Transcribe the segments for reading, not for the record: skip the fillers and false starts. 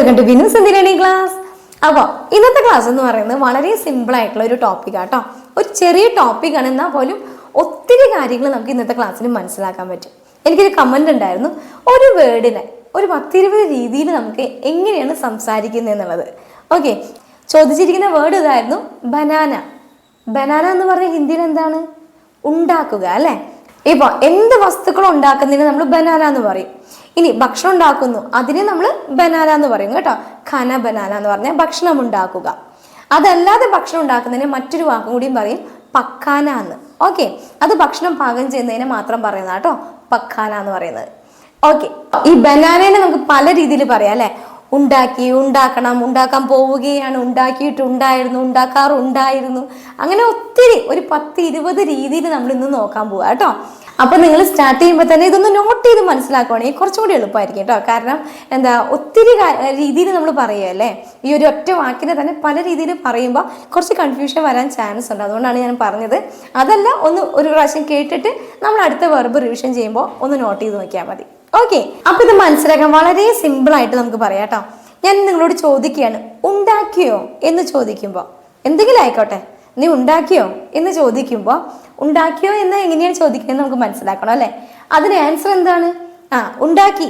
Welcome to Vinu Sindhi learning class. അപ്പോൾ ഇന്നത്തെ class എന്ന് പറയുന്നത് വളരെ സിമ്പിൾ ആയിട്ടുള്ള ഒരു ടോപ്പിക്കാണ് കേട്ടോ. ഒരു ചെറിയ ടോപ്പിക്കാണ്, എന്നാൽ പോലും ഒത്തിരി കാര്യങ്ങൾ നമുക്ക് ഇന്നത്തെ ക്ലാസ്സിൽ മനസ്സിലാക്കാൻ പറ്റും. എനിക്കൊരു കമന്റ് ഉണ്ടായിരുന്നു, ഒരു വേർഡിനെ ഒരു 10-20 രീതിയിൽ നമുക്ക് എങ്ങനെയാണ് സംസാരിക്കുന്നത് എന്നുള്ളത്. ഓക്കെ, ചോദിച്ചിരിക്കുന്ന വേർഡ് ഇതായിരുന്നു, ബനാന. ബനാന എന്ന് പറഞ്ഞ ഹിന്ദിയിൽ എന്താണ്? ഉണ്ടാക്കുക അല്ലേ. ഇപ്പോൾ എന്ത് വസ്തുക്കളും ഉണ്ടാക്കുന്നതിന് നമ്മൾ ബനാന എന്ന് പറയും. ഇനി ഭക്ഷണം ഉണ്ടാക്കുന്നു, അതിനെ നമ്മൾ ബനാന എന്ന് പറയും കേട്ടോ. ഖന ബനാന എന്ന് പറഞ്ഞാൽ ഭക്ഷണം ഉണ്ടാക്കുക. അതല്ലാതെ ഭക്ഷണം ഉണ്ടാക്കുന്നതിന് മറ്റൊരു വാക്കും കൂടിയും പറയും, പക്കാന എന്ന്. ഓക്കെ, അത് ഭക്ഷണം പാകം ചെയ്യുന്നതിനെ മാത്രം പറയുന്നത് കേട്ടോ, പക്കാന എന്ന് പറയുന്നത്. ഓക്കെ, ഈ ബനാനേനെ നമുക്ക് പല രീതിയിൽ പറയാം അല്ലെ. ഉണ്ടാക്കി, ഉണ്ടാക്കണം, ഉണ്ടാക്കാൻ പോവുകയാണ്, ഉണ്ടാക്കിയിട്ടുണ്ടായിരുന്നു, ഉണ്ടാക്കാറുണ്ടായിരുന്നു, അങ്ങനെ ഒത്തിരി ഒരു 10-20 രീതിയിൽ നമ്മൾ ഇന്ന് നോക്കാൻ പോവാ കേട്ടോ. അപ്പൊ നിങ്ങൾ സ്റ്റാർട്ട് ചെയ്യുമ്പോൾ തന്നെ ഇതൊന്ന് നോട്ട് ചെയ്ത് മനസ്സിലാക്കുവാണെങ്കിൽ കുറച്ചും കൂടി എളുപ്പമായിരിക്കും കേട്ടോ. കാരണം എന്താ, ഒത്തിരി രീതിയിൽ നമ്മൾ പറയുമല്ലേ, ഈ ഒരു ഒറ്റ വാക്കിനെ തന്നെ പല രീതിയിൽ പറയുമ്പോൾ കുറച്ച് കൺഫ്യൂഷൻ വരാൻ ചാൻസ് ഉണ്ട്. അതുകൊണ്ടാണ് ഞാൻ പറഞ്ഞത്. അതല്ല, ഒരു പ്രാവശ്യം കേട്ടിട്ട് നമ്മൾ അടുത്ത വെർബ് റിവിഷൻ ചെയ്യുമ്പോൾ ഒന്ന് നോട്ട് ചെയ്ത് നോക്കിയാൽ മതി. ഓക്കെ, അപ്പൊ ഇത് മനസ്സിലാക്കാൻ വളരെ സിമ്പിൾ ആയിട്ട് നമുക്ക് പറയാം കേട്ടോ. ഞാൻ നിങ്ങളോട് ചോദിക്കുകയാണ്, ഉണ്ടാക്കിയോ എന്ന് ചോദിക്കുമ്പോൾ, എന്തെങ്കിലും ആയിക്കോട്ടെ, നീ ഉണ്ടാക്കിയോ എന്ന് ചോദിക്കുമ്പോൾ, ഉണ്ടാക്കിയോ എന്ന് എങ്ങനെയാണ് ചോദിക്കുന്നത് നമുക്ക് മനസ്സിലാക്കണം അല്ലെ. അതിന് ആൻസർ എന്താണ്? ഉണ്ടാക്കി,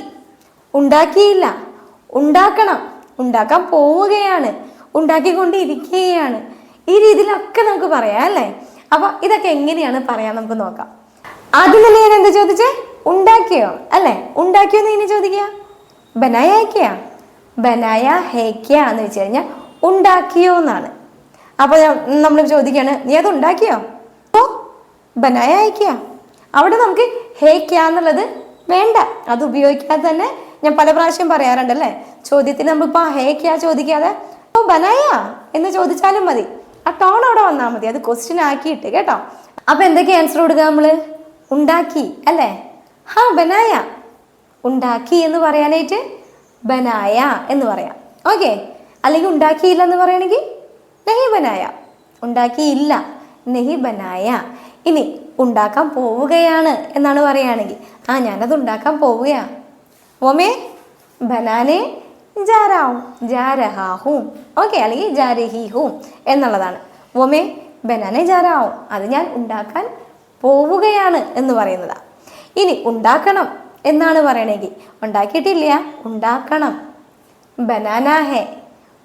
ഉണ്ടാക്കിയില്ല, ഉണ്ടാക്കണം, ഉണ്ടാക്കാൻ പോവുകയാണ്, ഉണ്ടാക്കിക്കൊണ്ടിരിക്കുകയാണ്. ഈ രീതിയിലൊക്കെ നമുക്ക് പറയാം അല്ലേ. അപ്പൊ ഇതൊക്കെ എങ്ങനെയാണ് പറയാൻ നമുക്ക് നോക്കാം. ആദ്യം തന്നെ ഞാൻ എന്താ ചോദിച്ചേ? ഉണ്ടാക്കിയോ അല്ലെ. ഉണ്ടാക്കിയോ എന്ന് ഇനി ചോദിക്കുക, ബനായ ഹേക്കിയ. ബനായ ഹേക്കിയ എന്ന് വെച്ച് കഴിഞ്ഞാൽ ഉണ്ടാക്കിയോ എന്നാണ്. അപ്പൊ നമ്മൾ ചോദിക്കുകയാണ്, നീ അത് ഉണ്ടാക്കിയോ? ഓ, ബനായ ഹേക്കിയ. അവിടെ നമുക്ക് ഹേക്കിയ എന്നുള്ളത് വേണ്ട, അത് ഉപയോഗിക്കാതെ തന്നെ ഞാൻ പല പ്രാവശ്യം പറയാറുണ്ടല്ലേ. ചോദ്യത്തിന് നമ്മളിപ്പോ ഹേക്കിയ ചോദിക്കാതെ ഓ ബനായ എന്ന് ചോദിച്ചാലും മതി. ആ ടോൺ അവിടെ വന്നാൽ മതി, അത് ക്വസ്റ്റ്യൻ ആക്കിയിട്ട് കേട്ടോ. അപ്പൊ എന്തൊക്കെ ആൻസർ കൊടുക്കുക നമ്മള്? ഉണ്ടാക്കി അല്ലേ, ഹാ ബനായ. ഉണ്ടാക്കി എന്ന് പറയാനായിട്ട് ബനായ എന്ന് പറയാം. ഓക്കെ, അല്ലെങ്കിൽ ഉണ്ടാക്കിയില്ല എന്ന് പറയുകയാണെങ്കിൽ നെഹി ബനായ. ഉണ്ടാക്കിയില്ല, നെഹി ബനായ. ഇനി ഉണ്ടാക്കാൻ പോവുകയാണ് എന്നാണ് പറയുകയാണെങ്കിൽ, ഞാനത് ഉണ്ടാക്കാൻ പോവുകയാ. ഓമേ ബനാനെ ജാരാവും, ജാരഹാഹും. ഓക്കെ, അല്ലെങ്കിൽ ജാരഹീഹും എന്നുള്ളതാണ്. ഓമേ ബനാനെ ജാരാവും, അത് ഞാൻ ഉണ്ടാക്കാൻ പോവുകയാണ് എന്ന് പറയുന്നതാണ്. ഇനി ഉണ്ടാക്കണം എന്നാണ് പറയണമെങ്കിൽ, ഉണ്ടാക്കിയിട്ടില്ല, ഉണ്ടാക്കണം. ബനാന ഹേ,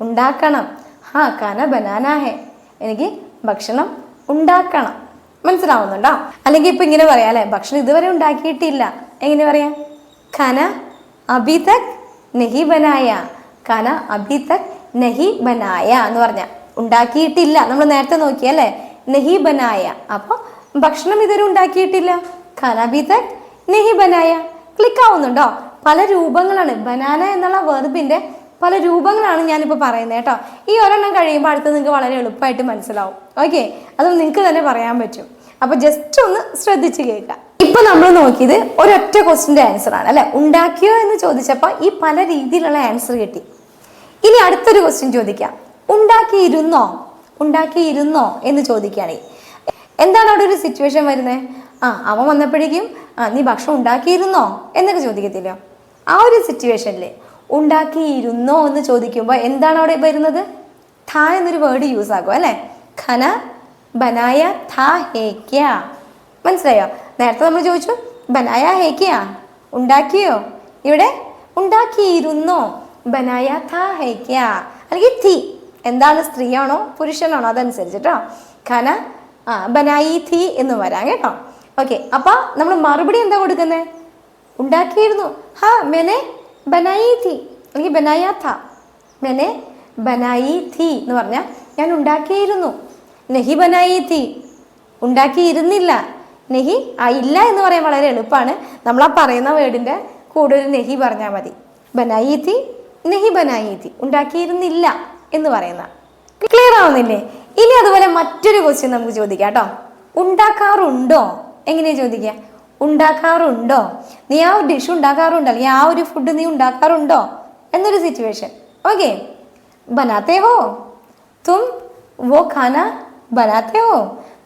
ഉണ്ടാക്കണം. ഖാന ബനാന ഹേ, എനിക്ക് ഭക്ഷണം ഉണ്ടാക്കണം. മനസ്സിലാവുന്നുണ്ടോ? അല്ലെങ്കിൽ ഇപ്പൊ ഇങ്ങനെ പറയാം അല്ലെ, ഭക്ഷണം ഇതുവരെ ഉണ്ടാക്കിയിട്ടില്ല. എങ്ങനെ പറയാം? ഖാന അഭി തക് നഹി ബനായ. ഖാന അഭി തക് നഹി ബനായ എന്ന് പറഞ്ഞ ഉണ്ടാക്കിയിട്ടില്ല. നമ്മൾ നേരത്തെ നോക്കിയല്ലേ, നഹി ബനായ. അപ്പൊ ഭക്ഷണം ഇതുവരെ ഉണ്ടാക്കിയിട്ടില്ല, ഖാന അഭി തക് നഹി ബനായ. ക്ലിക്ക് ആവുന്നുണ്ടോ? പല രൂപങ്ങളാണ്, ബനാന എന്നുള്ള വെർബിന്റെ പല രൂപങ്ങളാണ് ഞാനിപ്പോൾ പറയുന്നത് കേട്ടോ. ഈ ഒരെണ്ണം കഴിയുമ്പോൾ അടുത്ത് നിങ്ങൾക്ക് വളരെ എളുപ്പമായിട്ട് മനസ്സിലാവും. ഓക്കെ, അത് നിങ്ങൾക്ക് തന്നെ പറയാൻ പറ്റും. അപ്പൊ ജസ്റ്റ് ഒന്ന് ശ്രദ്ധിച്ച് കേൾക്കുക. ഇപ്പൊ നമ്മൾ നോക്കിയത് ഒരൊറ്റ ക്വസ്റ്റിന്റെ ആൻസർ ആണ് അല്ലെ. ഉണ്ടാക്കിയോ എന്ന് ചോദിച്ചപ്പോൾ ഈ പല രീതിയിലുള്ള ആൻസർ കിട്ടി. ഇനി അടുത്തൊരു ക്വസ്റ്റ്യൻ ചോദിക്കാം, ഉണ്ടാക്കിയിരുന്നോ? ഉണ്ടാക്കിയിരുന്നോ എന്ന് ചോദിക്കുകയാണെങ്കിൽ എന്താണ് അവിടെ ഒരു സിറ്റുവേഷൻ വരുന്നത്? അവൻ വന്നപ്പോഴേക്കും നീ ഭക്ഷണം ഉണ്ടാക്കിയിരുന്നോ എന്നൊക്കെ ചോദിക്കത്തില്ലോ. ആ ഒരു സിറ്റുവേഷനിൽ ഉണ്ടാക്കിയിരുന്നോ എന്ന് ചോദിക്കുമ്പോൾ എന്താണ് അവിടെ വരുന്നത്? ഥ എന്നൊരു വേർഡ് യൂസ് ആകും അല്ലെ. ഖന ബനായ ഥ ഹേക്യ. മനസ്സിലായോ? നേരത്തെ നമ്മൾ ചോദിച്ചു ബനായ ഹേക്യ, ഉണ്ടാക്കിയോ. ഇവിടെ ഉണ്ടാക്കിയിരുന്നോ, ബനായ ഥ ഹേക്യ. അല്ലെങ്കിൽ ഥി, എന്താണ്, സ്ത്രീയാണോ പുരുഷനാണോ അതനുസരിച്ചിട്ടോ. ഖന ബനായി ഥി എന്ന് വരാം കേട്ടോ. ഓക്കെ, അപ്പൊ നമ്മൾ മറുപടി എന്താ കൊടുക്കുന്നത്? ഉണ്ടാക്കിയിരുന്നു. മെനെ ബനായി ഥി, അല്ലെങ്കിൽ ബനായ ഥ. മെനെ ബനായി ഥി എന്ന് പറഞ്ഞാൽ ഞാൻ ഉണ്ടാക്കിയിരുന്നു. നെഹി ബനായി ഥി, ഉണ്ടാക്കിയിരുന്നില്ല. നെഹി ഇല്ല എന്ന് പറയാൻ വളരെ എളുപ്പമാണ്. നമ്മൾ ആ പറയുന്ന വേർഡിന്റെ കൂടെ ഒരു നെഹി പറഞ്ഞാൽ മതി. ബനായി ഥി, നെഹി ബനായി ഥി, ഉണ്ടാക്കിയിരുന്നില്ല എന്ന് പറയുന്ന. ക്ലിയർ ആവുന്നില്ലേ? ഇനി അതുപോലെ മറ്റൊരു ക്വസ്റ്റ്യൻ നമുക്ക് ചോദിക്കാം കേട്ടോ. ഉണ്ടാക്കാറുണ്ടോ? എങ്ങനെയാ ചോദിക്കുക? ഉണ്ടാക്കാറുണ്ടോ? നീ ആ ഡിഷ് ഉണ്ടാക്കാറുണ്ടോ, അല്ലെങ്കിൽ ആ ഒരു ഫുഡ് നീ ഉണ്ടാക്കാറുണ്ടോ എന്നൊരു സിറ്റുവേഷൻ. ഓക്കെ, ബനാത്തെ ഹോ തും വോ ഖാന ബനാത്തെ ഹോ.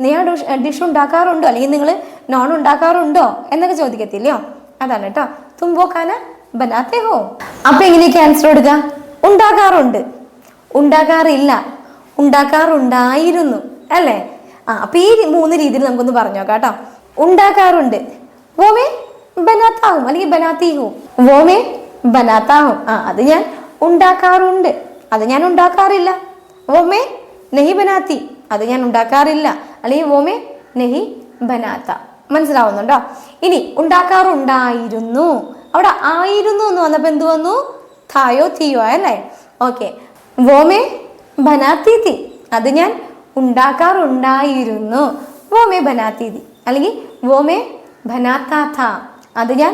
നീ ആ ഡിഷ് ഉണ്ടാക്കാറുണ്ടോ, അല്ലെങ്കിൽ നിങ്ങൾ നോൺ ഉണ്ടാക്കാറുണ്ടോ എന്നൊക്കെ ചോദിക്കത്തില്ലയോ. അതാണ് കേട്ടോ, തും വോ ഖാന ബനാത്തെ ഹോ. അപ്പൊ എങ്ങനെയൊക്കെ ആൻസർ കൊടുക്കുക? ഉണ്ടാക്കാറുണ്ട്, ഉണ്ടാക്കാറില്ല, ഉണ്ടാക്കാറുണ്ടായിരുന്നു, അല്ലേ? അപ്പൊ ഈ 3 രീതിയിൽ നമുക്കൊന്ന് പറഞ്ഞു നോക്കാം കേട്ടോ. ഉണ്ടാക്കാറുണ്ട്, വോമേ ബനാത്താവും അല്ലെങ്കിൽ ബനാത്തീഹും. വോമേ ബനാത്താവും, അത് ഞാൻ ഉണ്ടാക്കാറുണ്ട്, അത് ഞാൻ ഉണ്ടാക്കാറില്ല. വോമേ നെഹി ബനാത്തി, അത് ഞാൻ ഉണ്ടാക്കാറില്ല, അല്ലെങ്കിൽ വോമേ നെഹി ബനാത്ത. മനസ്സിലാവുന്നുണ്ടോ? ഇനി ഉണ്ടാക്കാറുണ്ടായിരുന്നു, അവിടെ ആയിരുന്നു എന്ന് വന്നപ്പോ എന്ത് വന്നു? തായോ തീയോ അല്ലേ? ഓക്കെ. വോമേ ബനാത്തി തി, അത് ഞാൻ ഉണ്ടാക്കാറുണ്ടായിരുന്നു. വോമേ ബനാത്തി തി അല്ലെങ്കിൽ വോമേ ബനാത്താ ഥാ, അത് ഞാൻ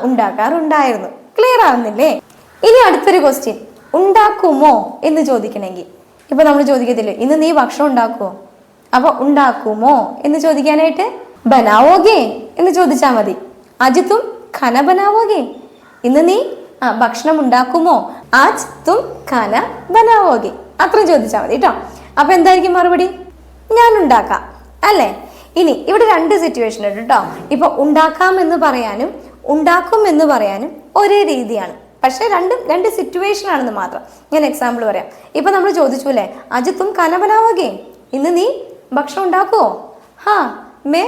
ഉണ്ടാക്കാറുണ്ടായിരുന്നു. ക്ലിയർ ആവുന്നില്ലേ? ഇനി അടുത്തൊരു ക്വസ്റ്റ്യൻ, ഉണ്ടാക്കുമോ എന്ന് ചോദിക്കണമെങ്കിൽ ഇപ്പൊ നമ്മൾ ചോദിക്കത്തില്ലേ, ഇന്ന് നീ ഭക്ഷണം ഉണ്ടാക്കുമോ? അപ്പൊ ഉണ്ടാക്കുമോ എന്ന് ചോദിക്കാനായിട്ട് ബനാവോഗേ എന്ന് ചോദിച്ചാൽ മതി. അജ് തും ഖന ബനാവോഗേ, ഇന്ന് നീ ഭക്ഷണം ഉണ്ടാക്കുമോ? ആജ് തും ഖന ബനാവോഗേ, അത്രയും ചോദിച്ചാൽ മതി കേട്ടോ. അപ്പൊ എന്തായിരിക്കും മറുപടി? ഞാൻ ഉണ്ടാക്കാം, അല്ലേ? ഇനി ഇവിടെ 2 സിറ്റുവേഷൻ ഉണ്ട് കേട്ടോ. ഇപ്പൊ ഉണ്ടാക്കാം എന്ന് പറയാനും ഉണ്ടാക്കും എന്ന് പറയാനും ഒരേ രീതിയാണ്, പക്ഷെ രണ്ട് സിറ്റുവേഷൻ ആണെന്ന് മാത്രം. ഞാൻ എക്സാമ്പിൾ പറയാം. ഇപ്പൊ നമ്മൾ ചോദിച്ചു അല്ലേ, അജ് തും ഖന ബനാവോഗേ, ഇന്ന് നീ ഭക്ഷണം ഉണ്ടാക്കുവോ? മേ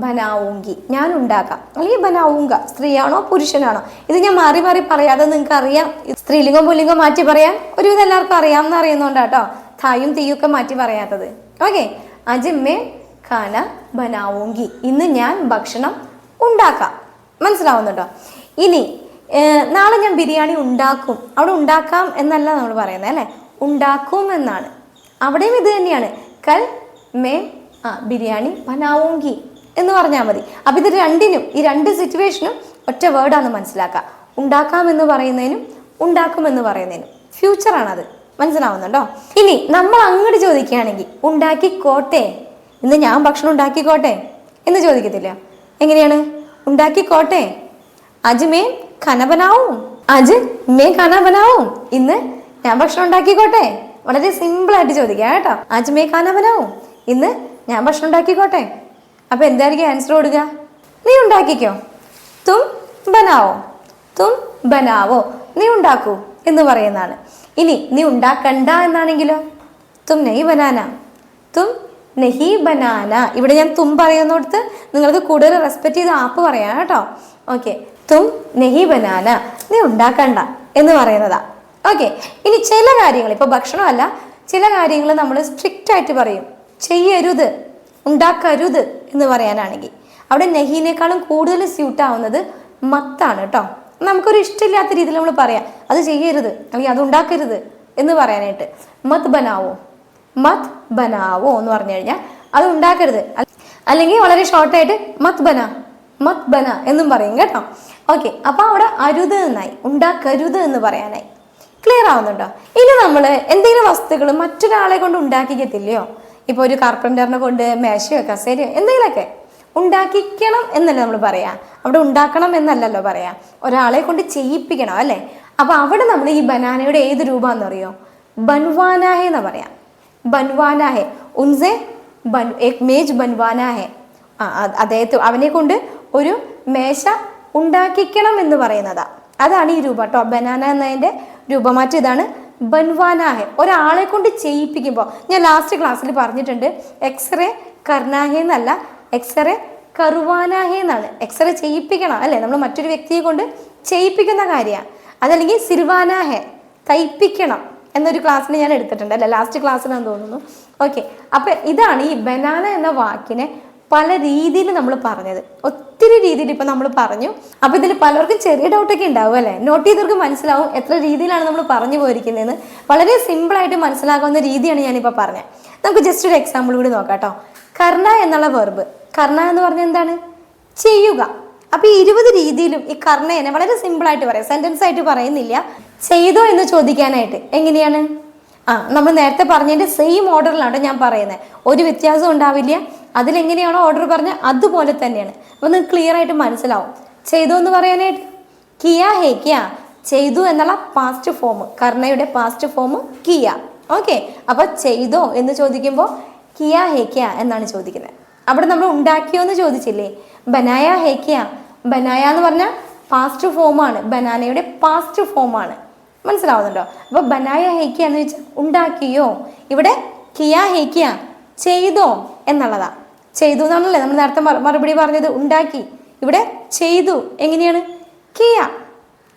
ബനാവൂങ്കി, ഞാൻ ഉണ്ടാക്കാം, അല്ലെങ്കിൽ ബനാവൂങ്ക. സ്ത്രീയാണോ പുരുഷനാണോ? ഇത് ഞാൻ മാറി മാറി പറയാതെ നിങ്ങൾക്ക് അറിയാം, സ്ത്രീലിംഗം പുല്ലിംഗം മാറ്റി പറയാൻ ഒരുവിധം എല്ലാവർക്കും അറിയാമെന്ന് അറിയുന്നോണ്ടാട്ടോ തായും തീയൊക്കെ മാറ്റി പറയാത്തത്. ഓക്കെ. അജ് മേ ഖാന ബനാവൂങ്കി, ഇന്ന് ഞാൻ ഭക്ഷണം ഉണ്ടാക്കാം. മനസ്സിലാവുന്നുണ്ടോ? ഇനി നാളെ ഞാൻ ബിരിയാണി ഉണ്ടാക്കും, അവിടെ ഉണ്ടാക്കാം എന്നല്ല നമ്മൾ പറയുന്നത്, അല്ലേ? ഉണ്ടാക്കും എന്നാണ്. അവിടെയും ഇത് തന്നെയാണ്. കൽ മേ ബിരിയാണി ബനാവൂങ്കി എന്ന് പറഞ്ഞാൽ മതി. അപ്പൊ ഇത് രണ്ടിനും, ഈ 2 സിറ്റുവേഷനും ഒറ്റ വേർഡാന്ന് മനസ്സിലാക്കുക. ഉണ്ടാക്കാം എന്ന് പറയുന്നതിനും ഉണ്ടാക്കും എന്ന് പറയുന്നതിനും ഫ്യൂച്ചറാണത്. മനസ്സിലാവുന്നുണ്ടോ? ഇനി നമ്മൾ അങ്ങോട്ട് ചോദിക്കുകയാണെങ്കിൽ ഉണ്ടാക്കിക്കോട്ടെ, ഇന്ന് ഞാൻ ഭക്ഷണം ഉണ്ടാക്കിക്കോട്ടെ എന്ന് ചോദിക്കത്തില്ല. എങ്ങനെയാണ്? ഉണ്ടാക്കിക്കോട്ടെ, അജ് മേ ഖന ബനാവും, അജ് മേ ഖന ബനാവും, ഇന്ന് ഞാൻ ഭക്ഷണം ഉണ്ടാക്കിക്കോട്ടെ. വളരെ സിമ്പിൾ ആയിട്ട് ചോദിക്കാം കേട്ടോ. അജ് മേ ഖാന ബനാവും, ഇന്ന് ഞാൻ ഭക്ഷണം ഉണ്ടാക്കിക്കോട്ടെ. അപ്പൊ എന്തായിരിക്കും ആൻസർ കൊടുക്കുക? നീ ഉണ്ടാക്കിക്കോ. തും ബനാവോ, തും ബനാവോ, നീ ഉണ്ടാക്കൂ എന്ന് പറയുന്നതാണ്. ഇനി നീ ഉണ്ടാക്കണ്ട എന്നാണെങ്കിലോ? തും നെഹി ബനാന, തും നെഹി ബനാന. ഇവിടെ ഞാൻ തും പറയുന്നിടത്ത് നിങ്ങൾക്ക് കൂടുതൽ റെസ്പെക്ട് ചെയ്ത് ആപ്പ് പറയാം കേട്ടോ. ഓക്കെ. തും നെഹി ബനാന, നീ ഉണ്ടാക്കണ്ട എന്ന് പറയുന്നതാ. ഓക്കെ. ഇനി ചില കാര്യങ്ങൾ, ഇപ്പൊ ഭക്ഷണമല്ല, ചില കാര്യങ്ങൾ നമ്മൾ സ്ട്രിക്റ്റ് ആയിട്ട് പറയും, ചെയ്യരുത്, ഉണ്ടാക്കരുത് എന്ന് പറയാനാണെങ്കിൽ അവിടെ നെഹിനേക്കാളും കൂടുതൽ സ്യൂട്ട് ആവുന്നത് മത്താണ് കേട്ടോ. നമുക്കൊരു ഇഷ്ടമില്ലാത്ത രീതിയിൽ നമ്മൾ പറയാം, അത് ചെയ്യരുത് അല്ലെങ്കിൽ അത് ഉണ്ടാക്കരുത് എന്ന് പറയാനായിട്ട് മത് ബനാവോ, മത് ബനാവോ എന്ന് പറഞ്ഞു കഴിഞ്ഞാൽ അത് ഉണ്ടാക്കരുത്. അല്ലെങ്കിൽ വളരെ ഷോർട്ടായിട്ട് മത് ബന, മത് ബന എന്നും പറയും കേട്ടോ. ഓക്കെ. അപ്പൊ അവിടെ അരുത് എന്നായി, ഉണ്ടാക്കരുത് എന്ന് പറയാനായി. ക്ലിയർ ആവുന്നുണ്ടോ? ഇനി നമ്മൾ എന്തെങ്കിലും വസ്തുക്കൾ മറ്റൊരാളെ കൊണ്ട് ഉണ്ടാക്കിക്കത്തില്ലയോ? ഇപ്പൊ ഒരു കാർപ്പൻ്ററിനെ കൊണ്ട് മേശയോ കസേരയോ എന്തെങ്കിലുമൊക്കെ ഉണ്ടാക്കിക്കണം എന്നല്ലേ നമ്മൾ പറയാ. അവിടെ ഉണ്ടാക്കണം എന്നല്ലല്ലോ പറയാ, ഒരാളെ കൊണ്ട് ചെയ്യിപ്പിക്കണം, അല്ലേ? അപ്പൊ അവിടെ നമ്മൾ ഈ ബനാനയുടെ ഏത് രൂപമാണെന്ന് അറിയോ? ബൻവാനാഹെ എന്ന് പറയാം. ബൻവാനാഹെ, ഉൻസെ एक मेज बनवाना है. അദ്ദേഹത്തെ അവനെ കൊണ്ട് ഒരു മേശ ഉണ്ടാക്കിക്കണം എന്ന് പറയുന്നതാ. അതാണ് ഈ രൂപം കേട്ടോ. ബനാന എന്നതിൻ്റെ രൂപമാറ്റം ഇതാണ്, ബൻവാനാഹെ. ഒരാളെ കൊണ്ട് ചെയ്യിപ്പിക്കുമ്പോൾ, ഞാൻ ലാസ്റ്റ് ക്ലാസ്സിൽ പറഞ്ഞിട്ടുണ്ട്, എക്സ്റേ കർണാഹെ എന്നല്ല, എക്സ്റേ കറുവാനാഹെ എന്നാണ്. എക്സ്റേ ചെയ്യിപ്പിക്കണം, അല്ലേ? നമ്മൾ മറ്റൊരു വ്യക്തിയെ കൊണ്ട് ചെയ്യിപ്പിക്കുന്ന കാര്യമാണ്. അതല്ലെങ്കിൽ സിർവാനാഹെ, തയ്പ്പിക്കണം എന്നൊരു ക്ലാസ്സിൽ ഞാൻ എടുത്തിട്ടുണ്ട്, അല്ലേ? ലാസ്റ്റ് ക്ലാസ്സിലാണെന്ന് തോന്നുന്നു. ഓക്കെ. അപ്പം ഇതാണ് ഈ ബനാന എന്ന വാക്കിനെ പല രീതിയിൽ നമ്മൾ പറഞ്ഞത്, ഒത്തിരി രീതിയിൽ ഇപ്പം നമ്മൾ പറഞ്ഞു. അപ്പം ഇതിൽ പലർക്കും ചെറിയ ഡൗട്ടൊക്കെ ഉണ്ടാവും, അല്ലേ? നോട്ട് ചെയ്തവർക്ക് മനസ്സിലാവും എത്ര രീതിയിലാണ് നമ്മൾ പറഞ്ഞു പോയിരിക്കുന്നതെന്ന്. വളരെ സിമ്പിളായിട്ട് മനസ്സിലാക്കാവുന്ന രീതിയാണ് ഞാനിപ്പോൾ പറഞ്ഞത്. നമുക്ക് ജസ്റ്റ് ഒരു എക്സാമ്പിൾ കൂടി നോക്കാം കേട്ടോ. കർണ എന്നുള്ള വെർബ്, കർണ എന്ന് പറഞ്ഞാൽ എന്താണ്? ചെയ്യുക. അപ്പം ഈ 20 രീതിയിലും ഈ കർണേനെ വളരെ സിമ്പിളായിട്ട് പറയാം, സെൻറ്റൻസ് ആയിട്ട് പറയുന്നില്ല. ചെയ്തോ എന്ന് ചോദിക്കാനായിട്ട് എങ്ങനെയാണ്? നമ്മൾ നേരത്തെ പറഞ്ഞതിൻ്റെ സെയിം ഓർഡറിലാണ് ഞാൻ പറയുന്നത്, ഒരു വ്യത്യാസം ഉണ്ടാവില്ല. അതിലെങ്ങനെയാണോ ഓർഡർ പറഞ്ഞത് അതുപോലെ തന്നെയാണ്. അപ്പോൾ നിങ്ങൾക്ക് ക്ലിയർ ആയിട്ട് മനസ്സിലാവും. ചെയ്തു എന്ന് പറയാനായിട്ട് കിയ ഹേ കിയ, ചെയ്തു എന്നുള്ള പാസ്റ്റ് ഫോം, കർണയുടെ പാസ്റ്റ് ഫോം കിയ. ഓക്കെ. അപ്പോൾ ചെയ്തോ എന്ന് ചോദിക്കുമ്പോൾ കിയ ഹേ കിയ എന്നാണ് ചോദിക്കുന്നത്. അവിടെ നമ്മൾ ഉണ്ടാക്കിയോ എന്ന് ചോദിച്ചില്ലേ? ബനായ ഹേ കിയ, ബനായ എന്ന് പറഞ്ഞാൽ പാസ്റ്റ് ഫോമാണ്, ബനാനയുടെ പാസ്റ്റ് ഫോമാണ്. മനസ്സിലാവുന്നുണ്ടോ? അപ്പൊ ബനായ ഹേ കിയ എന്ന് വെച്ചാൽ ഉണ്ടാക്കിയോ. ഇവിടെ കിയാ ഹേ കിയ ചെയ്തോ എന്നുള്ളതാ. ചെയ്തു എന്നാണല്ലേ നമ്മൾ നേരത്തെ മറുപടി പറഞ്ഞത്, ഉണ്ടാക്കി. ഇവിടെ ചെയ്തു എങ്ങനെയാണ്? കിയ,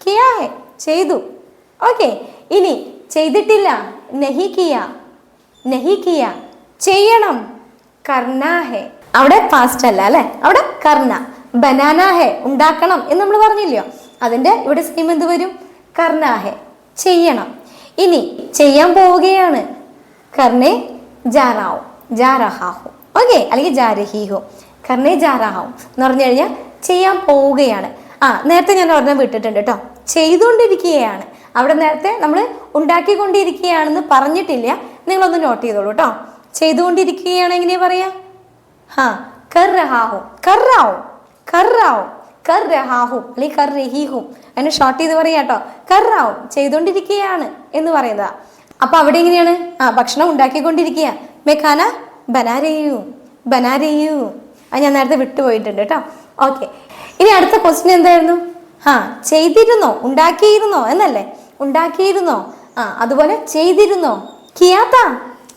കിയാ ഹേ ചെയ്തു. ഓക്കെ, ഇനി ചെയ്തിട്ടില്ല, നഹി കിയ, നഹി കിയ. ചെയ്യണം, കർനാ ഹേ. അവിടെ പാസ്റ്റ് അല്ല അല്ലെ, അവിടെ കർണ. ബനാന ഹേ ഉണ്ടാക്കണം എന്ന് നമ്മൾ പറഞ്ഞില്ലയോ, അതിന്റെ ഇവിടെ സെയിം എന്ത് വരും? കർനാ ഹേ, ചെയ്യണം. ഇനി ചെയ്യാൻ പോവുകയാണ്, കർണേ ജാറാവും, ജാറഹാഹു. ഓക്കെ, അല്ലെങ്കിൽ ജാരഹീഹു. കർണേ ജാറഹാവും എന്ന് പറഞ്ഞു കഴിഞ്ഞാൽ ചെയ്യാൻ പോവുകയാണ്. നേരത്തെ ഞാൻ ഒരെണ്ണം വിട്ടിട്ടുണ്ട് കേട്ടോ, ചെയ്തുകൊണ്ടിരിക്കുകയാണ്. അവിടെ നേരത്തെ നമ്മൾ ഉണ്ടാക്കിക്കൊണ്ടിരിക്കുകയാണെന്ന് പറഞ്ഞിട്ടില്ല, നിങ്ങളൊന്ന് നോട്ട് ചെയ്തോളൂ കേട്ടോ. ചെയ്തുകൊണ്ടിരിക്കുകയാണ് എങ്ങനെയാ പറയാ? കർ റഹാഹു, കർറാവും, കർറാവും, കർ റഹാഹു അല്ലെങ്കിൽ കർ റഹീഹു. അതിന് ഷോർട്ട് ചെയ്ത് പറയാ കേട്ടോ, കർറാവും, ചെയ്തുകൊണ്ടിരിക്കുകയാണ് എന്ന് പറയുന്നതാ. അപ്പൊ അവിടെ എങ്ങനെയാണ്? ഭക്ഷണം ഉണ്ടാക്കിക്കൊണ്ടിരിക്കുക, മെഖാന ബനാരയൂ, ബനാരയൂ. അത് ഞാൻ നേരത്തെ വിട്ടുപോയിട്ടുണ്ട് കേട്ടോ. ഓക്കെ, ഇനി അടുത്ത ക്വസ്റ്റ്യൻ എന്തായിരുന്നു? ചെയ്തിരുന്നോ, ഉണ്ടാക്കിയിരുന്നോ എന്നല്ലേ? ഉണ്ടാക്കിയിരുന്നോ, അതുപോലെ ചെയ്തിരുന്നോ. കിയാത്ത,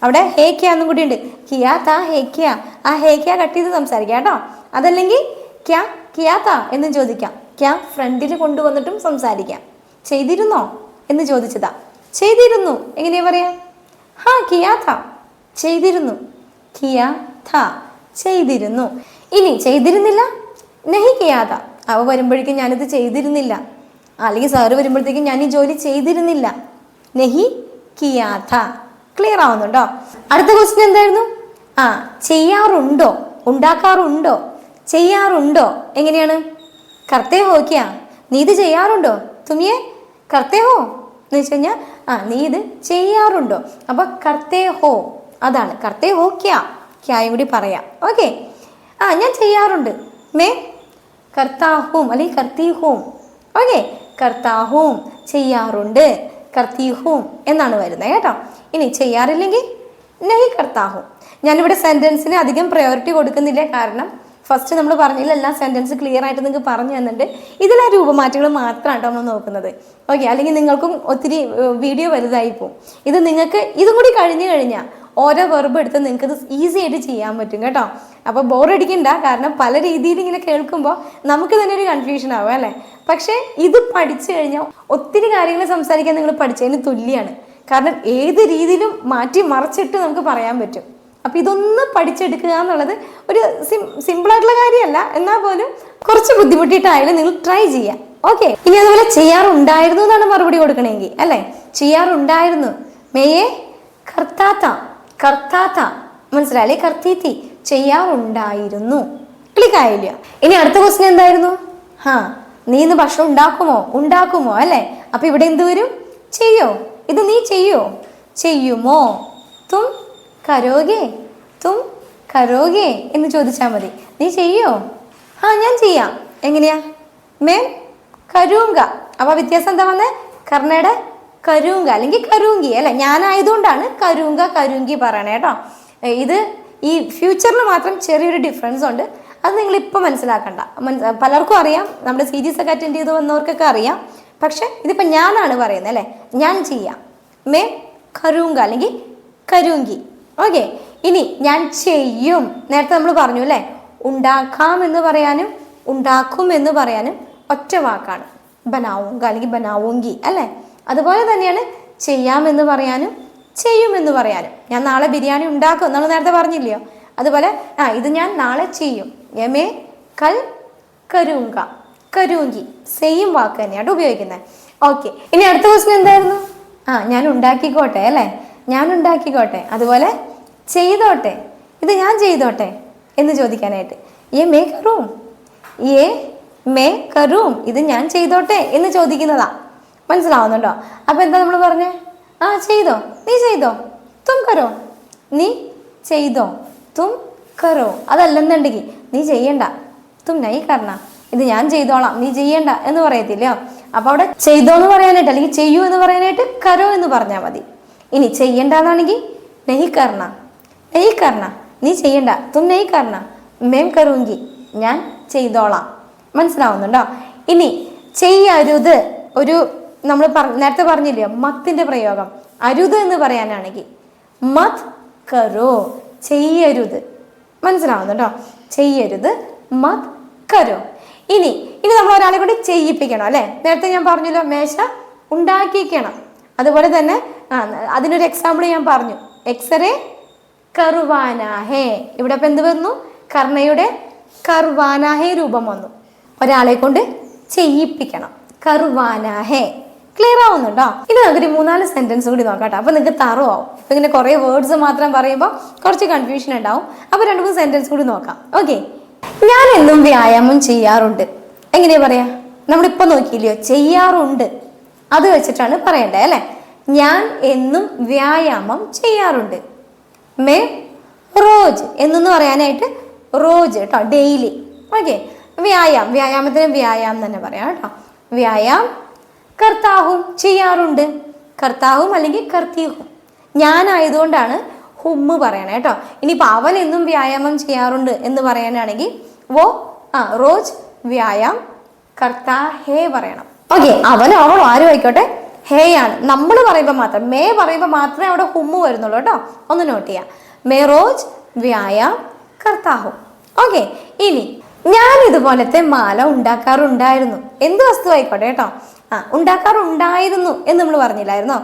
അവിടെ ഹേ ക്യാ എന്നും കൂടി ഉണ്ട്. കിയാത്ത ഹേ ക്യാ, ആ ഹേ ക്യാ കട്ട് ചെയ്ത് സംസാരിക്കാം കേട്ടോ. അതല്ലെങ്കിൽ ക്യാ കിയാത്ത എന്ന് ചോദിക്കാം. ക്യാ ഫ്രണ്ടിൽ കൊണ്ടുവന്നിട്ടും സംസാരിക്കാം. ചെയ്തിരുന്നോ എന്ന് ചോദിച്ചതാ. ചെയ്തിരുന്നു എങ്ങനെയാ പറയാ? കിയാത്ത, ചെയ്തിരുന്നു. കിയാത്ത, ചെയ്തിരുന്നു. ഇനി ചെയ്തിരുന്നില്ല, നഹി കിയാത്ത. അവ വരുമ്പോഴേക്കും ഞാനിത് ചെയ്തിരുന്നില്ല, അല്ലെങ്കിൽ സാറ് വരുമ്പോഴത്തേക്കും ഞാൻ ഈ ജോലി ചെയ്തിരുന്നില്ല. നഹി കിയാത്ത. ക്ലിയർ ആവുന്നുണ്ടോ? അടുത്ത ക്വസ്റ്റ്യൻ എന്തായിരുന്നു? ചെയ്യാറുണ്ടോ, ഉണ്ടാക്കാറുണ്ടോ. ചെയ്യാറുണ്ടോ എങ്ങനെയാണ്? കർത്തേ ഹോ ക്യാ, നീ ഇത് ചെയ്യാറുണ്ടോ. തുമിയെ കർത്തേ ഹോ എന്ന് വെച്ച് കഴിഞ്ഞാൽ നീ ഇത് ചെയ്യാറുണ്ടോ. അപ്പൊ കർത്തേ ഹോ, അതാണ് കർത്തേ ഹോ ക്യാ. ക്യായും കൂടി പറയാം. ഓക്കെ, ഞാൻ ചെയ്യാറുണ്ട്. മേ കർത്താഹൂം അല്ലെങ്കിൽ കർത്തീഹൂം. ഓക്കെ, കർത്താഹൂം ചെയ്യാറുണ്ട്, കർത്തീഹൂം എന്നാണ് വരുന്നത് കേട്ടോ. ഇനി ചെയ്യാറില്ലെങ്കിൽ നഹി കർത്താഹൂം. ഞാനിവിടെ സെന്റൻസിന് അധികം പ്രയോറിറ്റി കൊടുക്കുന്നില്ല, കാരണം ഫസ്റ്റ് നമ്മൾ പറഞ്ഞതിൽ എല്ലാ സെന്റൻസ് ക്ലിയർ ആയിട്ട് നിങ്ങൾക്ക് പറഞ്ഞു തന്നിട്ടുണ്ട്. ഇതിലെ രൂപമാറ്റങ്ങൾ മാത്രമാണ് കേട്ടോ നമ്മൾ നോക്കുന്നത്. ഓക്കെ, അല്ലെങ്കിൽ നിങ്ങൾക്കും ഒത്തിരി വീഡിയോ വലുതായി പോകും. ഇത് നിങ്ങൾക്ക് ഇതും കൂടി കഴിഞ്ഞു കഴിഞ്ഞാൽ ഓരോ വെർബ് എടുത്ത് നിങ്ങൾക്ക് ഇത് ഈസി ആയിട്ട് ചെയ്യാൻ പറ്റും കേട്ടോ. അപ്പോൾ ബോറടിക്കണ്ട, കാരണം പല രീതിയിൽ ഇങ്ങനെ കേൾക്കുമ്പോൾ നമുക്ക് തന്നെ ഒരു കൺഫ്യൂഷൻ ആവും അല്ലേ. പക്ഷേ ഇത് പഠിച്ചു കഴിഞ്ഞാൽ ഒത്തിരി കാര്യങ്ങൾ സംസാരിക്കാൻ നിങ്ങൾ പഠിച്ചതിന് തുല്യമാണ്. കാരണം ഏത് രീതിയിലും മാറ്റി മറിച്ചിട്ട് നമുക്ക് പറയാൻ പറ്റും. അപ്പം ഇതൊന്ന് പഠിച്ചെടുക്കുക എന്നുള്ളത് ഒരു സിമ്പിളായിട്ടുള്ള കാര്യമല്ല, എന്നാൽ പോലും കുറച്ച് ബുദ്ധിമുട്ടിയിട്ടായാലും നിങ്ങൾ ട്രൈ ചെയ്യാം. ഓക്കെ, ഇനി അതുപോലെ ചെയ്യാറുണ്ടായിരുന്നു എന്നാണ് മറുപടി കൊടുക്കണമെങ്കിൽ അല്ലേ. ചെയ്യാറുണ്ടായിരുന്നു, മേയെ കർത്താത്ത, കർത്താത്ത മനസ്സിലായല്ലേ, കർത്തീത്തി. ചെയ്യാറുണ്ടായിരുന്നു. ക്ലിക്കായില്ല. ഇനി അടുത്ത ക്വസ്റ്റ്യൻ എന്തായിരുന്നു? നീ ഇന്ന് ഭക്ഷണം ഉണ്ടാക്കുമോ, ഉണ്ടാക്കുമോ അല്ലേ. അപ്പൊ ഇവിടെ എന്ത് വരും? ചെയ്യോ. ഇത് നീ ചെയ്യോ, ചെയ്യുമോ. തും കരോഗേ, തും കരോഗേ എന്ന് ചോദിച്ചാൽ മതി. നീ ചെയ്യോ? ഞാൻ ചെയ്യാം. എങ്ങനെയാ? മേം കരൂങ്ക. അപ്പൊ വ്യത്യാസം എന്താ വന്നേ? കർണയുടെ കരൂങ്ക അല്ലെങ്കിൽ കരൂങ്കി അല്ലെ. ഞാനായതുകൊണ്ടാണ് കരൂങ്ക കരൂങ്കി പറയണേ കേട്ടോ. ഇത് ഈ ഫ്യൂച്ചറിൽ മാത്രം ചെറിയൊരു ഡിഫറൻസ് ഉണ്ട്, അത് നിങ്ങളിപ്പോൾ മനസ്സിലാക്കണ്ട. പലർക്കും അറിയാം, നമ്മുടെ സീരീസ് ഒക്കെ അറ്റൻഡ് ചെയ്ത് വന്നവർക്കൊക്കെ അറിയാം. പക്ഷെ ഇതിപ്പോൾ ഞാനാണ് പറയുന്നത് അല്ലേ. ഞാൻ ചെയ്യാം, മേ കരൂങ്ക അല്ലെങ്കിൽ കരൂങ്കി. ഓക്കെ, ഇനി ഞാൻ ചെയ്യും. നേരത്തെ നമ്മൾ പറഞ്ഞു അല്ലേ, ഉണ്ടാക്കാം എന്ന് പറയാനും ഉണ്ടാക്കും എന്ന് പറയാനും ഒറ്റ വാക്കാണ് ബനാവുങ്ക അല്ലെങ്കിൽ ബനാവുങ്കി അല്ലേ. അതുപോലെ തന്നെയാണ് ചെയ്യാമെന്ന് പറയാനും ചെയ്യുമെന്ന് പറയാനും. ഞാൻ നാളെ ബിരിയാണി ഉണ്ടാക്കും നമ്മൾ നേരത്തെ പറഞ്ഞില്ലയോ, അതുപോലെ ഇത് ഞാൻ നാളെ ചെയ്യും. യമേ കൽ കരൂങ്ക, കരൂങ്കി സെയിം വാക്ക് തന്നെയാണ് ഉപയോഗിക്കുന്നത്. ഓക്കെ, ഇനി അടുത്ത ക്വസ്റ്റ്യൻ എന്തായിരുന്നു? ഞാൻ ഉണ്ടാക്കിക്കോട്ടെ അല്ലേ, ഞാൻ ഉണ്ടാക്കിക്കോട്ടെ. അതുപോലെ ചെയ്തോട്ടെ, ഇത് ഞാൻ ചെയ്തോട്ടെ എന്ന് ചോദിക്കാനായിട്ട് യേ മേ കറൂം, യേ മേ കറൂം, ഇത് ഞാൻ ചെയ്തോട്ടെ എന്ന് ചോദിക്കുന്നതാ. മനസ്സിലാവുന്നുണ്ടോ? അപ്പൊ എന്താ നമ്മൾ പറഞ്ഞേ? ചെയ്തോ, നീ ചെയ്തോ. തും കരോ, നീ ചെയ്തോ. തും കരോ. അതല്ലെന്നുണ്ടെങ്കിൽ നീ ചെയ്യണ്ട, തും നൈ കർണ, ഇത് ഞാൻ ചെയ്തോളാം, നീ ചെയ്യണ്ട എന്ന് പറയത്തില്ലയോ. അപ്പൊ അവിടെ ചെയ്തോ എന്ന് പറയാനായിട്ട് അല്ലെങ്കിൽ ചെയ്യൂ എന്ന് പറയാനായിട്ട് കരോ എന്ന് പറഞ്ഞാൽ മതി. ഇനി ചെയ്യണ്ടെന്നാണെങ്കിൽ നഹി കർണ, നഹി കർണ, നീ ചെയ്യണ്ട. തും നഹി കർണ, മേം കറൂങ്കി, ഞാൻ ചെയ്തോളാം. മനസ്സിലാവുന്നുണ്ടോ? ഇനി ചെയ്യരുത്, ഒരു നമ്മൾ നേരത്തെ പറഞ്ഞില്ലേ മത്തിന്റെ പ്രയോഗം, അരുത് എന്ന് പറയാനാണെങ്കിൽ മത് കരോ, ചെയ്യരുത്. മനസ്സിലാവുന്നുണ്ടോ? ചെയ്യരുത്, മത് കരോ. ഇനി നമ്മൾ ഒരാളെ കൊണ്ട് ചെയ്യിപ്പിക്കണം അല്ലെ. നേരത്തെ ഞാൻ പറഞ്ഞല്ലോ മേശ ഉണ്ടാക്കിക്കണം. അതുപോലെ തന്നെ അതിനൊരു എക്സാമ്പിൾ ഞാൻ പറഞ്ഞു, എക്സ്റേ കർവാനാഹേ. ഇവിടെ ഇപ്പൊ എന്ത് വന്നു? കർണയുടെ കർവാനാഹേ രൂപം വന്നു. ഒരാളെ കൊണ്ട് ചെയ്യിപ്പിക്കണം, കർവാനാഹേ. ക്ലിയർ ആവുന്നുണ്ടോ? ഇനി നമുക്കൊരു 3-4 സെന്റൻസ് കൂടി നോക്കാം. അപ്പൊ നിങ്ങൾക്ക് തറവാവും. ഇപ്പൊ ഇങ്ങനെ കുറെ വേർഡ്സ് മാത്രം പറയുമ്പോൾ കുറച്ച് കൺഫ്യൂഷൻ ഉണ്ടാവും. അപ്പൊ 2-3 സെന്റൻസ് കൂടി നോക്കാം. ഓക്കെ, ഞാൻ എന്നും വ്യായാമം ചെയ്യാറുണ്ട്. എങ്ങനെയാ പറയാ? നമ്മളിപ്പോ നോക്കിയില്ലയോ, ചെയ്യാറുണ്ട്, അത് വെച്ചിട്ടാണ് പറയണ്ടേ അല്ലെ. ഞാൻ എന്നും വ്യായാമം ചെയ്യാറുണ്ട്. മേ റോജ് എന്നു പറയാനായിട്ട് റോജ് കേട്ടോ, ഡെയിലി. ഓക്കെ, വ്യായാമത്തിന് വ്യായാമം തന്നെ പറയാം കേട്ടോ. വ്യായാം കർത്താഹും, ചെയ്യാറുണ്ട്. കർത്താഹും അല്ലെങ്കിൽ കർത്തിഹും. ഞാനായതുകൊണ്ടാണ് ഹുമ്മ് പറയണേ കേട്ടോ. ഇനിയിപ്പോൾ അവൻ എന്നും വ്യായാമം ചെയ്യാറുണ്ട് എന്ന് പറയാനാണെങ്കിൽ വോ റോജ് വ്യായാം കർത്താ ഹേ പറയണം. ഓക്കെ, അവനോ അവളോ ആരും ആയിക്കോട്ടെ, ഹേ ആണ്. നമ്മൾ പറയുമ്പോൾ മാത്രം, മേ പറയുമ്പോൾ മാത്രമേ അവിടെ ഹുമ്മ് വരുന്നുള്ളൂ കേട്ടോ. ഒന്ന് നോട്ട് ചെയ്യാം. മേ റോജ് വ്യായാം കർത്താഹും. ഓക്കെ, ഇനി ഞാൻ ഇതുപോലത്തെ മാല ഉണ്ടാക്കാറുണ്ടായിരുന്നു. എന്ത് വസ്തു ആയിക്കോട്ടെ കേട്ടോ. ഉണ്ടാക്കാറുണ്ടായിരുന്നു എന്ന് നമ്മൾ പറഞ്ഞില്ലായിരുന്നോ?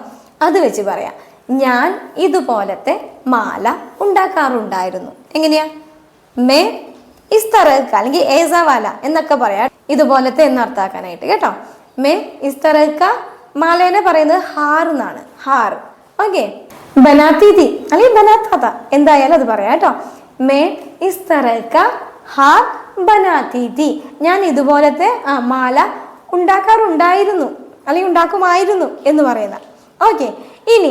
അത് വെച്ച് പറയാം. ഞാൻ ഇതുപോലത്തെ മാല ഉണ്ടാക്കാറുണ്ടായിരുന്നു. എങ്ങനെയാ? മേ ഇസ് തറഹ് അല്ലെങ്കിൽ ഏസവാല എന്നൊക്കെ പറയാം, ഇതുപോലത്തെ എന്ന് അർത്ഥാക്കാനായിട്ട് കേട്ടോ. മേ ഇസ് തറഹ് മാലേനെ പറയുന്നത് ഹാർ എന്നാണ്, ഹാർ. ഓക്കെ, ബനാത്തീതി അല്ലെങ്കിൽ ബനാത്താത്ത എന്തായാലും അത് പറയാം കേട്ടോ. May is തറഹ് ഹാർ ബനാത്തീതി. ഞാൻ ഇതുപോലത്തെ മാല ഉണ്ടാക്കാറുണ്ടായിരുന്നു അല്ലെങ്കിൽ ഉണ്ടാക്കുമായിരുന്നു എന്ന് പറയുന്ന. ഓക്കെ, ഇനി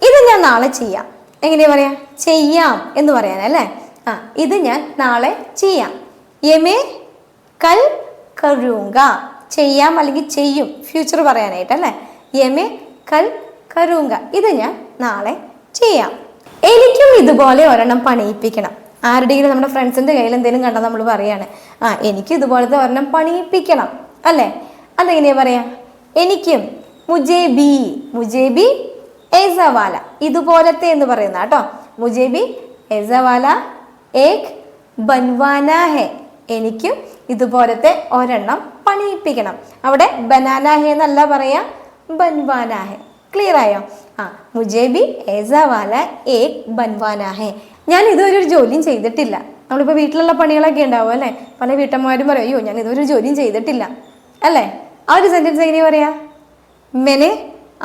ഇത് ഞാൻ നാളെ ചെയ്യാം. എങ്ങനെയാ പറയാ? ചെയ്യാം എന്ന് പറയാനല്ലേ. ഇത് ഞാൻ നാളെ ചെയ്യാം. യമേ കൽ കരൂങ്ക, ചെയ്യാം അല്ലെങ്കിൽ ചെയ്യും, ഫ്യൂച്ചർ പറയാനായിട്ട് അല്ലേ. യമേ കൽ കരൂങ്ക, ഇത് ഞാൻ നാളെ ചെയ്യാം. എനിക്കും ഇതുപോലെ ഒരെണ്ണം പണിയിപ്പിക്കണം. ആരുടെയെങ്കിലും നമ്മുടെ ഫ്രണ്ട്സിന്റെ കയ്യിൽ എന്തെങ്കിലും കണ്ടാൽ നമ്മൾ പറയാണ്, എനിക്ക് ഇതുപോലത്തെ ഒരെണ്ണം പണിയിപ്പിക്കണം അല്ലേ. അതെങ്ങനെയാ പറയാ? എനിക്കും മുജേബി ഏസവാല, ഇതുപോലത്തെ എന്ന് പറയുന്ന കേട്ടോ. മുജേബി ഏസവാല ഏക് ബൻവാനാ ഹെ, എനിക്കും ഇതുപോലത്തെ ഒരെണ്ണം പണിയിപ്പിക്കണം. അവിടെ ബനാനാ ഹെ എന്നല്ല പറയാ, ബൻവാനാ ഹെ. ക്ലിയർ ആയോ? മുജേബി ഏസവാല ഏക് ബൻവാനാ ഹെ. ഞാൻ ഇതുവരെ ഒരു ജോലിയും ചെയ്തിട്ടില്ല. നമ്മളിപ്പോൾ വീട്ടിലുള്ള പണികളൊക്കെ ഉണ്ടാവും അല്ലേ. പല വീട്ടമ്മമാരും പറയും, അയ്യോ ഞാൻ ഇതുവരെ ഒരു ജോലിയും ചെയ്തിട്ടില്ല അല്ലേ. ആ ഒരു സെന്റൻസ് എങ്ങനെയാ പറയാ? മെനെ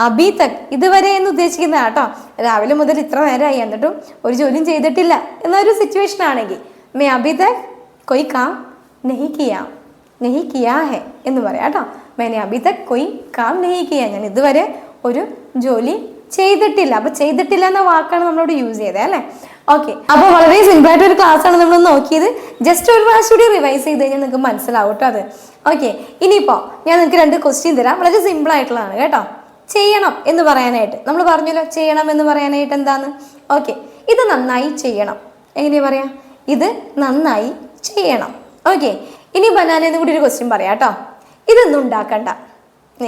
അബി തക്, ഇതുവരെ എന്ന് ഉദ്ദേശിക്കുന്ന കേട്ടോ. രാവിലെ മുതൽ ഇത്ര നേരമായി എന്നിട്ടും ഒരു ജോലിയും ചെയ്തിട്ടില്ല എന്നൊരു സിറ്റുവേഷൻ ആണെങ്കിൽ മേ അബി തക് കൊയ് കാം നെഹി കിയാ ഹെ എന്ന് പറയാം കേട്ടോ. മേനെ അബി തക് കൊയ് കാം നെഹി കിയാ, ഞാൻ ഇതുവരെ ഒരു ജോലി ചെയ്തിട്ടില്ല. അപ്പൊ ചെയ്തിട്ടില്ല എന്ന വാക്കാണ് നമ്മളോട് യൂസ് ചെയ്തത് അല്ലേ. ഓക്കെ, അപ്പൊ വളരെ സിമ്പിൾ ആയിട്ട് ഒരു ക്ലാസ് ആണ് നമ്മൾ നോക്കിയത്. ജസ്റ്റ് ഒരു പ്രാവശ്യം കൂടി റിവൈസ് ചെയ്ത് കഴിഞ്ഞാൽ നിങ്ങൾക്ക് മനസ്സിലാവും കേട്ടോ അത്. ഓക്കെ, ഇനിയിപ്പോ ഞാൻ നിങ്ങൾക്ക് 2 ക്വസ്റ്റ്യൻ തരാം. വളരെ സിമ്പിൾ ആയിട്ടുള്ളതാണ് കേട്ടോ. ചെയ്യണം എന്ന് പറയാനായിട്ട് നമ്മൾ പറഞ്ഞല്ലോ, ചെയ്യണം എന്ന് പറയാനായിട്ട് എന്താന്ന്. ഓക്കെ, ഇത് നന്നായി ചെയ്യണം. എങ്ങനെയാ പറയാ? ഇത് നന്നായി ചെയ്യണം. ഓക്കെ, ഇനി ബനാനേന്ന് കൂടി ഒരു ക്വസ്റ്റ്യൻ പറയാം കേട്ടോ. ഇതൊന്നും ഉണ്ടാക്കണ്ട,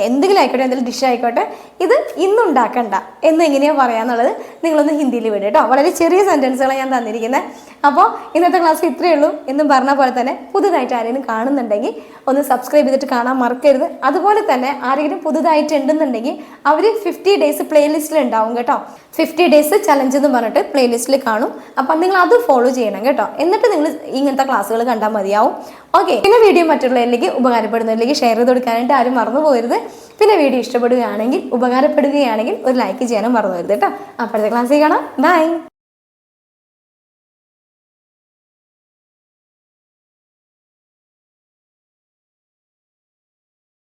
എന്തെങ്കിലും ആയിക്കോട്ടെ, എന്തെങ്കിലും ഡിഷ് ആയിക്കോട്ടെ, ഇത് ഇന്നുണ്ടാക്കണ്ട എന്ന് എങ്ങനെയാ പറയാന്നുള്ളത് നിങ്ങളൊന്ന് ഹിന്ദിയിൽ വിടും കേട്ടോ. വളരെ ചെറിയ സെന്റൻസുകളാണ് ഞാൻ തന്നിരിക്കുന്നത്. അപ്പോൾ ഇന്നത്തെ ക്ലാസ് ഇത്രയേ ഉള്ളൂ. എന്നും പറഞ്ഞ പോലെ തന്നെ പുതുതായിട്ട് ആരെങ്കിലും കാണുന്നുണ്ടെങ്കിൽ ഒന്ന് സബ്സ്ക്രൈബ് ചെയ്തിട്ട് കാണാൻ മറക്കരുത്. അതുപോലെ തന്നെ ആരെങ്കിലും പുതുതായിട്ട് ഉണ്ടെന്നുണ്ടെങ്കിൽ അവർ 50 ഡേയ്സ് പ്ലേലിസ്റ്റിൽ ഉണ്ടാവും കേട്ടോ. 50 ഡേയ്സ് ചലഞ്ച് എന്ന് പറഞ്ഞിട്ട് പ്ലേലിസ്റ്റിൽ കാണും. അപ്പം നിങ്ങൾ അത് ഫോളോ ചെയ്യണം കേട്ടോ. എന്നിട്ട് നിങ്ങൾ ഇങ്ങനത്തെ ക്ലാസ്സുകൾ കണ്ടാൽ മതിയാവും. ഓക്കെ, പിന്നെ വീഡിയോ മറ്റുള്ളവരിലേക്ക് ഉപകാരപ്പെടുന്നവരിലേക്ക് ഷെയർ ചെയ്ത് കൊടുക്കാനായിട്ട് ആരും മറന്നു പോകരുത്. പിന്നെ വീഡിയോ ഇഷ്ടപ്പെടുകയാണെങ്കിൽ ഉപകാരപ്പെടുകയാണെങ്കിൽ ഒരു ലൈക്ക് ചെയ്യാനും മറന്നു വരുത് കേട്ടോ. അപ്പോഴത്തെ ക്ലാസ്സിൽ കാണാം. ബൈ.